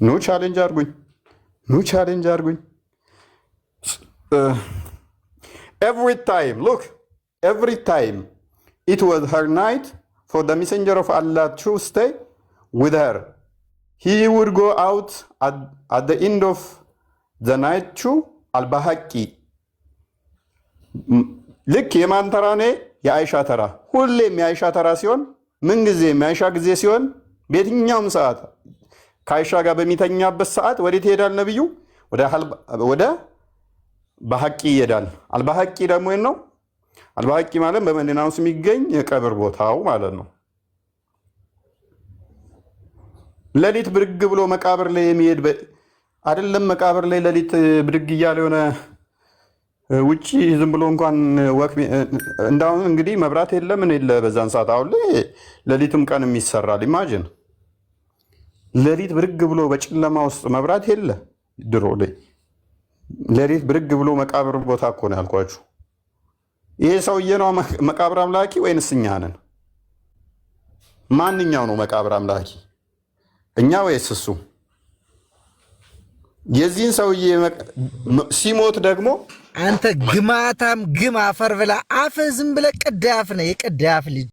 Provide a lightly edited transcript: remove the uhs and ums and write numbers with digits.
ኑ ቻሌንጅ አድርጉኝ፣ ኑ ቻሌንጅ አድርጉኝ። Every time, look, every time it was her night for the messenger of Allah to stay with her. He would go out at the end of the night to Al-Bahaqi. ልክ የማን ተራ ነ? የአይሻ ተራ። ሁሌም የአይሻ ተራ ሲሆን ምን ጊዜ የአይሻ ጊዜ ሲሆን በየትኛውም ሰዓት ከአይሻ ጋር በሚተኛበት ሰዓት ወዴት ይሄዳል ነብዩ? ወደ ባህቂ ይሄዳል። አልባህቂ ደግሞ ነው። አልባህቂ ማለት በመዲና ውስጥ የሚገኝ የቀብር ቦታው ማለት ነው። ሌሊት ብድግ ብሎ መቃብር ላይ የሚሄድ አይደለም። መቃብር ላይ ሌሊት ብድግ እያለ የሆነ ውጪ ዝም ብሎ እንኳን ወክ እንዳሁን እንግዲህ መብራት የለ ምን የለ በዛን ሰዓት። አሁን ላይ ሌሊትም ቀንም ይሰራል። ኢማጂን ሌሊት ብድግ ብሎ በጨለማ ውስጥ መብራት የለ። ድሮ ላይ ሌሊት ብድግ ብሎ መቃብር ቦታ እኮ ነው ያልኳችሁ። ይሄ ሰውዬ ነው መቃብር አምላኪ ወይንስ እኛ ነን? ማንኛው ነው መቃብር አምላኪ? እኛ ወይስ እሱ? የዚህን ሰውዬ ሲሞት ደግሞ አንተ ግማታም ግም አፈር ብላ አፍ ዝም ብለህ ቅዳፍ ነህ። የቅዳፍ ልጅ